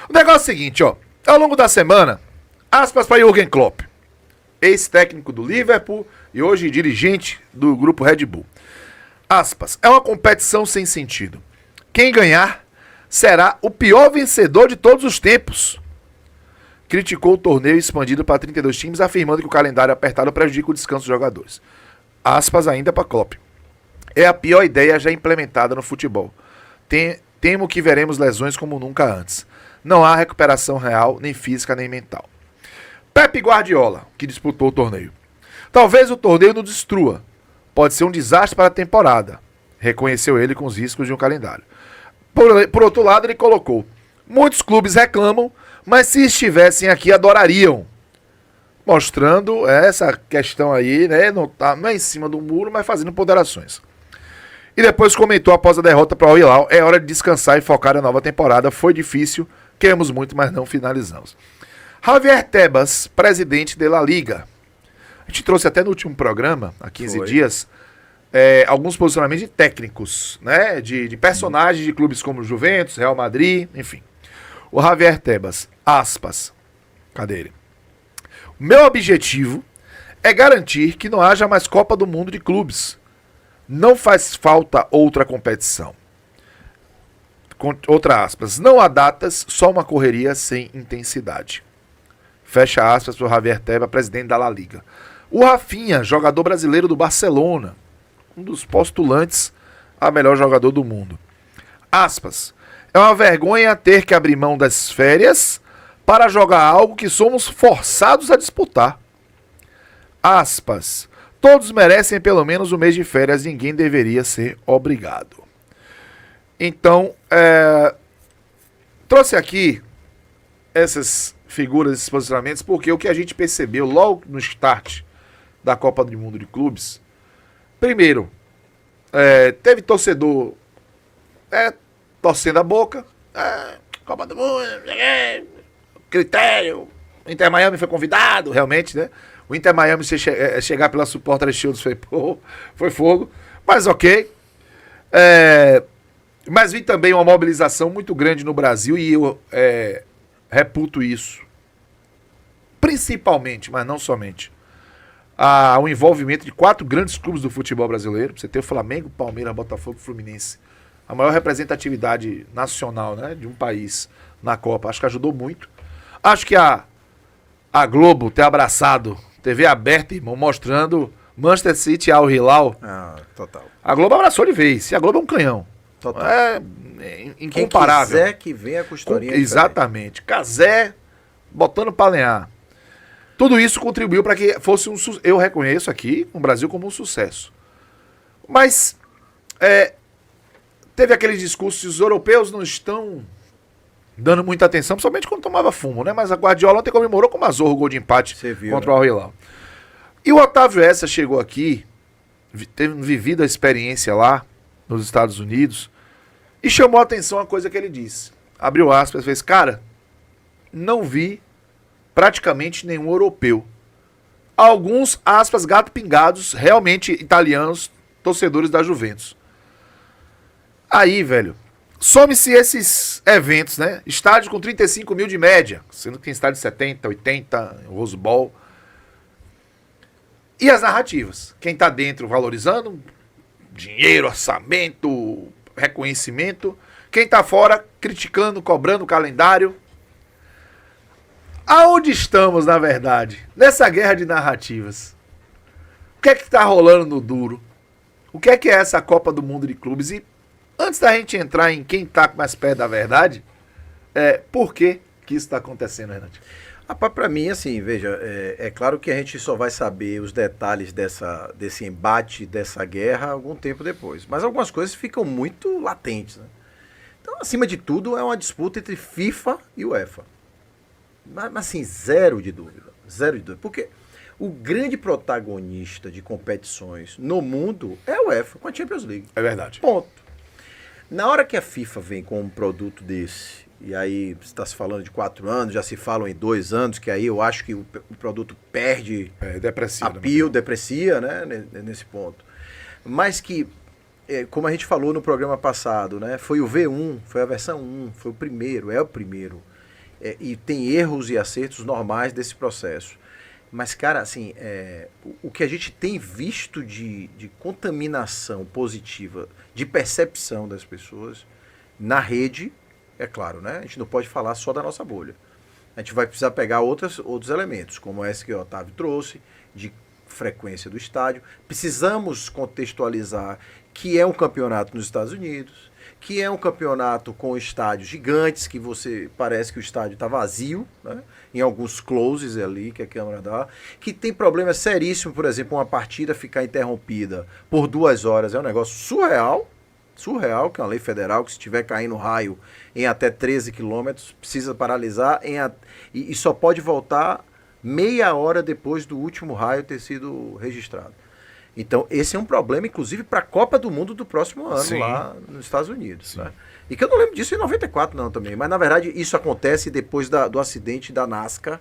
O negócio é o seguinte, ó. Ao longo da semana, aspas para Jürgen Klopp, ex-técnico do Liverpool e hoje dirigente do grupo Red Bull. Aspas, é uma competição sem sentido. Quem ganhar será o pior vencedor de todos os tempos. Criticou o torneio expandido para 32 times, afirmando que o calendário apertado prejudica o descanso dos jogadores. Aspas ainda para Klopp. É a pior ideia já implementada no futebol. Temo que veremos lesões como nunca antes. Não há recuperação real, nem física, nem mental. Pep Guardiola, que disputou o torneio. Talvez o torneio não destrua. Pode ser um desastre para a temporada. Reconheceu ele com os riscos de um calendário. Por outro lado, ele colocou: muitos clubes reclamam, mas se estivessem aqui adorariam. Mostrando essa questão aí, né? Não é em cima do muro, mas fazendo ponderações. E depois comentou após a derrota para o Al-Hilal: é hora de descansar e focar na nova temporada. Foi difícil, queremos muito, mas não finalizamos. Javier Tebas, presidente da La Liga. A gente trouxe até no último programa, há 15 dias, alguns posicionamentos de técnicos, né? De personagens de clubes como Juventus, Real Madrid, enfim. O Javier Tebas, aspas, cadê ele? O meu objetivo é garantir que não haja mais Copa do Mundo de clubes. Não faz falta outra competição. Outra aspas, não há datas, só uma correria sem intensidade. Fecha aspas para o Javier Tebas, presidente da La Liga. O Rafinha, jogador brasileiro do Barcelona, um dos postulantes a melhor jogador do mundo. Aspas, é uma vergonha ter que abrir mão das férias para jogar algo que somos forçados a disputar. Aspas, todos merecem pelo menos um mês de férias, ninguém deveria ser obrigado. Então, trouxe aqui essas figuras, esses posicionamentos, porque o que a gente percebeu logo no start da Copa do Mundo de Clubes, primeiro, teve torcedor torcendo a boca, Copa do Mundo, critério, o Inter Miami foi convidado, realmente, né? O Inter Miami, se chegar pela Supporter Shield, foi fogo, mas ok. Mas vi também uma mobilização muito grande no Brasil e eu reputo isso. Principalmente, mas não somente, o envolvimento de 4 grandes clubes do futebol brasileiro. Você tem o Flamengo, Palmeiras, Botafogo e Fluminense. A maior representatividade nacional, né, de um país na Copa. Acho que ajudou muito. Acho que a Globo ter abraçado, TV aberta, irmão, mostrando Manchester City ao Hilal. Total. A Globo abraçou de vez. E a Globo é um canhão. Total. Incomparável. Quem quiser que venha com historinha. Exatamente. Casé botando pra lenhar. Tudo isso contribuiu para que fosse eu reconheço aqui o Brasil como um sucesso. Mas teve aquele discurso que os europeus não estão dando muita atenção, principalmente quando tomava fumo, né? Mas a Guardiola ontem comemorou com o Mazorro o gol de empate contra o Al-Hilal. E o Otávio Essa chegou aqui, tendo vivido a experiência lá nos Estados Unidos, e chamou a atenção a coisa que ele disse. Abriu aspas e fez: cara, não vi praticamente nenhum europeu. Alguns, aspas, gato pingados, realmente italianos, torcedores da Juventus. Aí, velho, some-se esses eventos, né? Estádio com 35 mil de média, sendo que tem estádio de 70, 80, Rose Bowl. E as narrativas. Quem tá dentro valorizando, dinheiro, orçamento, reconhecimento. Quem tá fora criticando, cobrando o calendário. Aonde estamos, na verdade? Nessa guerra de narrativas. O que é que tá rolando no duro? O que é essa Copa do Mundo de Clubes? E antes da gente entrar em quem tá mais perto da verdade, por que isso tá acontecendo, Renato? Para mim, assim, veja, é claro que a gente só vai saber os detalhes desse embate, dessa guerra, algum tempo depois. Mas algumas coisas ficam muito latentes, né? Então, acima de tudo, é uma disputa entre FIFA e UEFA. Mas assim, zero de dúvida. Porque o grande protagonista de competições no mundo é a UEFA, com a Champions League. É verdade. Ponto. Na hora que a FIFA vem com um produto desse, e aí está se falando de 4 anos, já se falam em 2 anos, que aí eu acho que o produto perde deprecia, né, nesse ponto. Mas que, como a gente falou no programa passado, né, foi o V1, foi a versão 1, foi o primeiro, é o primeiro. e tem erros e acertos normais desse processo. Mas, cara, assim, o que a gente tem visto de contaminação positiva, de percepção das pessoas na rede, é claro, né? A gente não pode falar só da nossa bolha. A gente vai precisar pegar outros elementos, como esse que o Otávio trouxe, de frequência do estádio. Precisamos contextualizar que é um campeonato nos Estados Unidos, que é um campeonato com estádios gigantes, que parece que o estádio está vazio, né? Em alguns closes ali que a câmera dá, que tem problema seríssimo, por exemplo, uma partida ficar interrompida por 2 horas, é um negócio surreal, que é uma lei federal, que se estiver caindo raio em até 13 quilômetros, precisa paralisar e só pode voltar meia hora depois do último raio ter sido registrado. Então, esse é um problema, inclusive, para a Copa do Mundo do próximo ano, sim, lá nos Estados Unidos. Né? E que eu não lembro disso em 94, não, também. Mas, na verdade, isso acontece depois do acidente da NASCAR,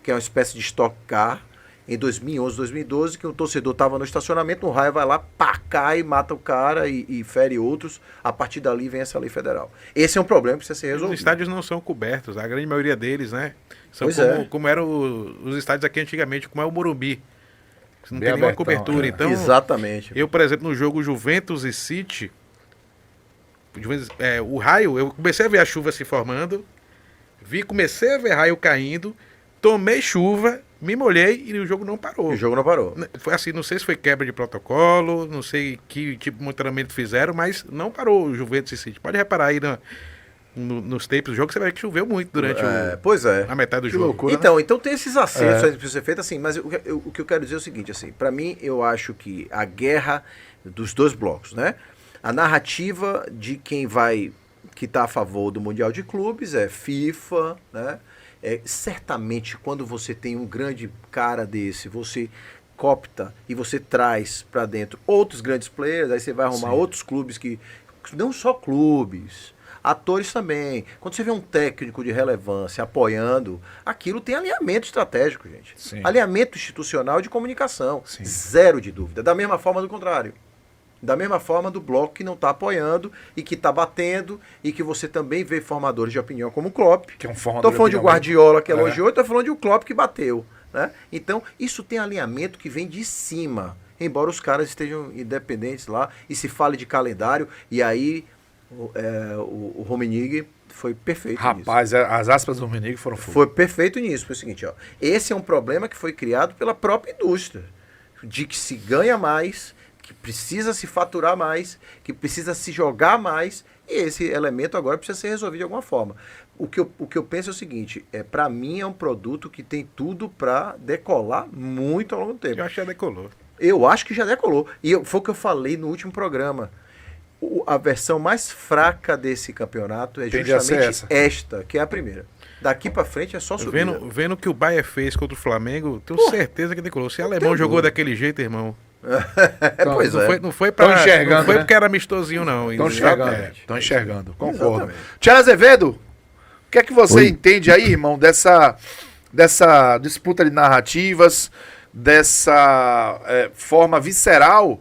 que é uma espécie de Stock Car, em 2011, 2012, que o torcedor estava no estacionamento, um raio vai lá, pá, cai, mata o cara e fere outros. A partir dali vem essa lei federal. Esse é um problema que precisa ser resolvido. Os estádios não são cobertos, a grande maioria deles, né? São como eram os estádios aqui antigamente, como é o Morumbi. Não tem nenhuma cobertura. Então, exatamente. Eu, por exemplo, no jogo Juventus e City, o raio, eu comecei a ver a chuva se formando, comecei a ver raio caindo, tomei chuva, me molhei e o jogo não parou. O jogo não parou. Foi assim, não sei se foi quebra de protocolo, não sei que tipo de monitoramento fizeram, mas não parou o Juventus e City. Pode reparar aí nos tapes do jogo, você vai ver que choveu muito durante a metade do jogo. Loucura, então tem esses acertos que precisam ser feitos, assim, mas o que eu quero dizer é o seguinte, assim, para mim, eu acho que a guerra dos dois blocos, né? A narrativa de que está a favor do Mundial de Clubes é FIFA, né? Certamente, quando você tem um grande cara desse, você copta e você traz para dentro outros grandes players, aí você vai arrumar outros clubes não só clubes, atores também. Quando você vê um técnico de relevância apoiando, aquilo tem alinhamento estratégico, gente. Sim. Alinhamento institucional de comunicação. Sim. Zero de dúvida. Da mesma forma, do contrário. Da mesma forma do bloco que não está apoiando e que está batendo e que você também vê formadores de opinião como o Klopp. Que é um formador. Estou falando de Guardiola que elogiou, estou falando de o Klopp que bateu. Né? Então, isso tem alinhamento que vem de cima. Embora os caras estejam independentes lá e se fale de calendário, e aí o Rummenigge foi perfeito nisso. Rapaz, as aspas do Rummenigge foram fogo. Foi perfeito nisso. Foi o seguinte, esse é um problema que foi criado pela própria indústria, de que se ganha mais, que precisa se faturar mais, que precisa se jogar mais, e esse elemento agora precisa ser resolvido de alguma forma. O que eu penso é o seguinte, para mim é um produto que tem tudo para decolar muito ao longo do tempo. Eu acho que já decolou. Eu acho que já decolou. E foi o que eu falei no último programa. A versão mais fraca desse campeonato é justamente esta, que é a primeira. Daqui pra frente é só subir. Vendo o que o Bayern fez contra o Flamengo, tenho certeza que decolou. Se o alemão jogou daquele jeito, irmão. Pois não foi pra, enxergando, não foi porque era amistosinho, não. Estão enxergando. Estão enxergando. Concordo. Tiago Azevedo, o que é que você entende aí, irmão, dessa disputa de narrativas, dessa forma visceral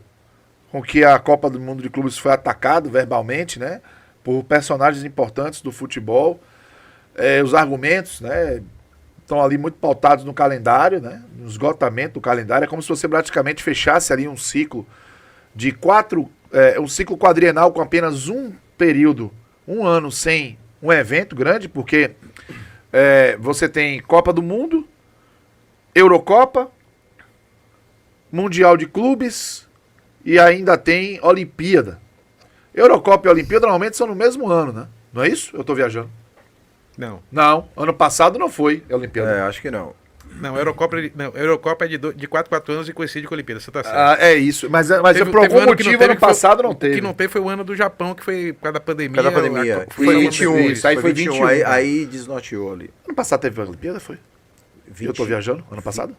com que a Copa do Mundo de Clubes foi atacado verbalmente, né, por personagens importantes do futebol? Os argumentos, né, estão ali muito pautados no calendário, né, no esgotamento do calendário. É como se você praticamente fechasse ali um ciclo de um ciclo quadrienal com apenas um período, um ano sem um evento grande, porque você tem Copa do Mundo, Eurocopa, Mundial de Clubes e ainda tem Olimpíada. Eurocopa e Olimpíada normalmente são no mesmo ano, né? Não é isso? Eu tô viajando. Não, ano passado não foi a Olimpíada. Acho que não. Não, a Eurocopa é de 4 anos e coincide com a Olimpíada, você tá certo. É isso, mas por algum motivo ano passado não teve. O que não teve foi o ano do Japão, que foi por causa da pandemia. Por causa da pandemia. Foi 21, isso aí foi 21. Aí desnorteou ali. Ano passado teve a Olimpíada, foi? 20. Eu tô viajando, ano passado?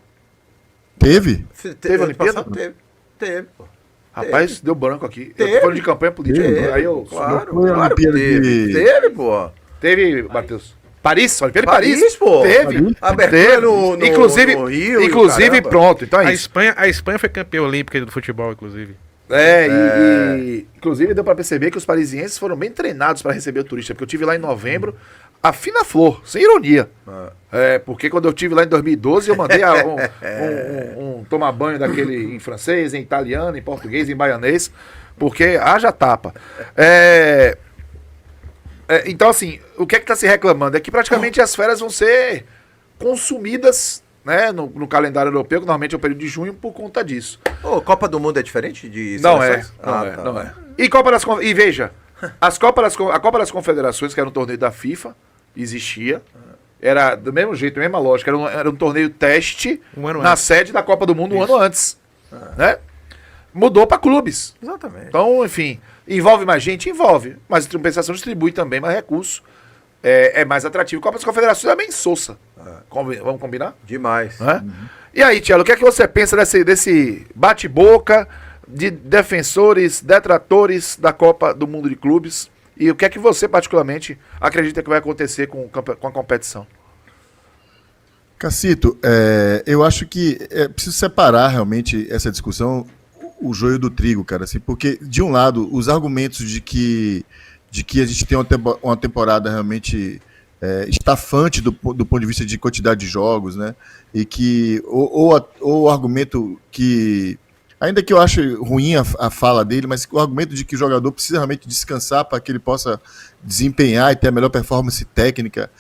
Teve? Teve a Olimpíada? Teve, pô. Rapaz, deu branco aqui. Eu tô falando de campanha política. Aí eu... Claro, teve, pô. Teve, Matheus. Paris, Olimpíada de Paris, pô. Teve. Abertura no Rio. Inclusive, pronto. Então é isso. A Espanha foi campeã olímpica do futebol, inclusive. Inclusive deu pra perceber que os parisienses foram bem treinados para receber o turista, porque eu tive lá em novembro, A fina flor, sem ironia. Porque quando eu estive lá em 2012, eu mandei um tomar banho daquele em francês, em italiano, em português, em baianês, porque haja tapa. Então, assim, o que é que está se reclamando? É que praticamente as férias vão ser consumidas, né, no calendário europeu, que normalmente é o período de junho, por conta disso. Copa do Mundo é diferente de seleções? Não é. E veja, a Copa das Confederações, que era um torneio da FIFA, existia. Era do mesmo jeito, mesma lógica. Era um torneio teste na sede da Copa do Mundo um ano antes. Né? Mudou para clubes. Exatamente. Então, enfim, envolve mais gente? Envolve. Mas a compensação distribui também mais recursos. É mais atrativo. Copa das Confederações é bem insossa. Vamos combinar? Demais. E aí, Tielo, o que é que você pensa desse bate-boca de defensores, detratores da Copa do Mundo de Clubes? E o que é que você, particularmente, acredita que vai acontecer com a competição? Cacito, eu acho que é preciso separar realmente essa discussão, o joio do trigo, cara. Assim, porque, de um lado, os argumentos de que a gente tem uma temporada realmente estafante do ponto de vista de quantidade de jogos, né? E que ou o argumento que, ainda que eu ache ruim a fala dele, mas o argumento de que o jogador precisa realmente descansar para que ele possa desempenhar e ter a melhor performance técnica,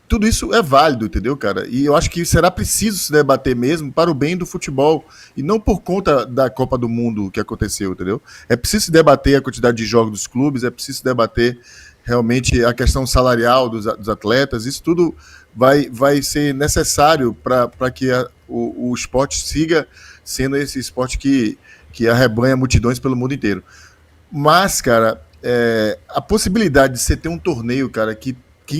tudo isso é válido, entendeu, cara? E eu acho que será preciso se debater mesmo para o bem do futebol e não por conta da Copa do Mundo que aconteceu, entendeu? É preciso se debater a quantidade de jogos dos clubes, é preciso se debater realmente a questão salarial dos atletas, isso tudo vai ser necessário para que o esporte siga sendo esse esporte que arrebanha multidões pelo mundo inteiro. Mas, cara, a possibilidade de você ter um torneio, cara, que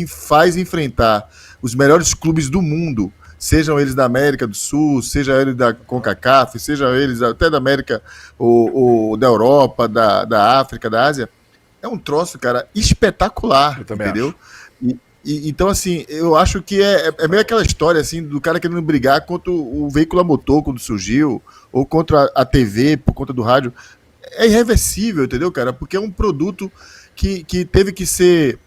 faz enfrentar os melhores clubes do mundo, sejam eles da América do Sul, seja eles da CONCACAF, seja eles até da América ou da Europa, da África, da Ásia, é um troço, cara, espetacular, entendeu? Então, assim, eu acho que é meio aquela história, assim, do cara querendo brigar contra o veículo a motor quando surgiu, ou contra a TV por conta do rádio. É irreversível, entendeu, cara? Porque é um produto que teve que ser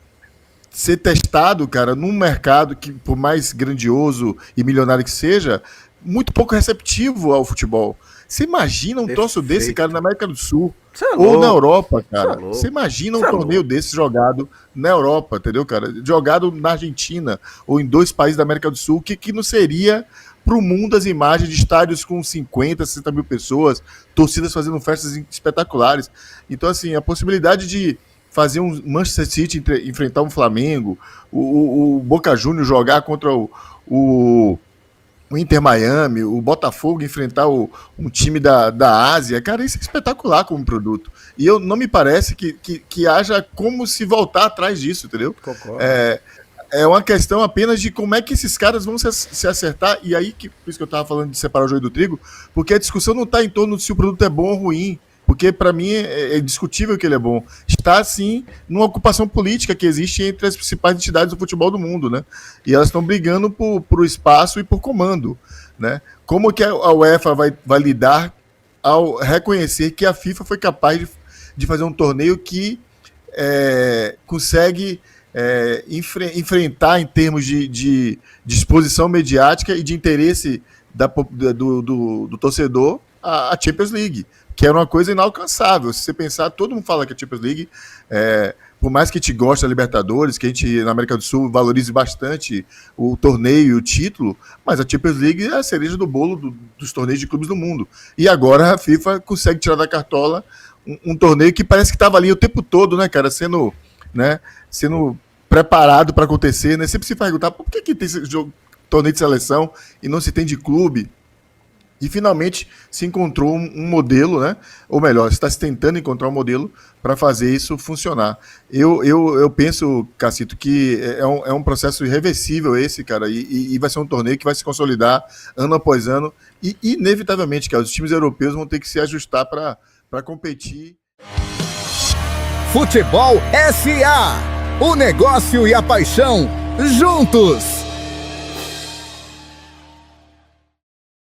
testado, cara, num mercado que, por mais grandioso e milionário que seja, muito pouco receptivo ao futebol. Você imagina um troço desse, cara, na América do Sul ou na Europa, cara? Você imagina um torneio desse jogado na Europa, entendeu, cara? Jogado na Argentina ou em 2 países da América do Sul, que não seria pro mundo as imagens de estádios com 50, 60 mil pessoas, torcidas fazendo festas espetaculares. Então, assim, a possibilidade de fazer um Manchester City enfrentar um Flamengo, o Boca Juniors jogar contra o Inter Miami, o Botafogo enfrentar um time da Ásia, cara, isso é espetacular como produto. E não me parece que haja como se voltar atrás disso, entendeu? Concordo. É uma questão apenas de como é que esses caras vão se acertar, e aí, por isso que eu estava falando de separar o joio do trigo, porque a discussão não está em torno de se o produto é bom ou ruim, porque para mim é indiscutível que ele é bom. Está, sim, numa ocupação política que existe entre as principais entidades do futebol do mundo, né? E elas estão brigando por espaço e por comando, né? Como que a UEFA vai lidar ao reconhecer que a FIFA foi capaz de fazer um torneio que consegue enfrentar em termos de exposição mediática e de interesse do torcedor a Champions League, que era uma coisa inalcançável. Se você pensar, todo mundo fala que a Champions League, por mais que a gente goste da Libertadores, que a gente na América do Sul valorize bastante o torneio e o título, mas a Champions League é a cereja do bolo dos torneios de clubes do mundo. E agora a FIFA consegue tirar da cartola um torneio que parece que estava ali o tempo todo, né, cara, sendo preparado para acontecer, né? Sempre se perguntar por que tem esse torneio de seleção e não se tem de clube. E finalmente se encontrou um modelo, né? Ou melhor, está se tentando encontrar um modelo para fazer isso funcionar. Eu penso, Cacito, que é um processo irreversível esse, cara, e vai ser um torneio que vai se consolidar ano após ano, e inevitavelmente, cara, os times europeus vão ter que se ajustar para competir. Futebol SA. O negócio e a paixão juntos.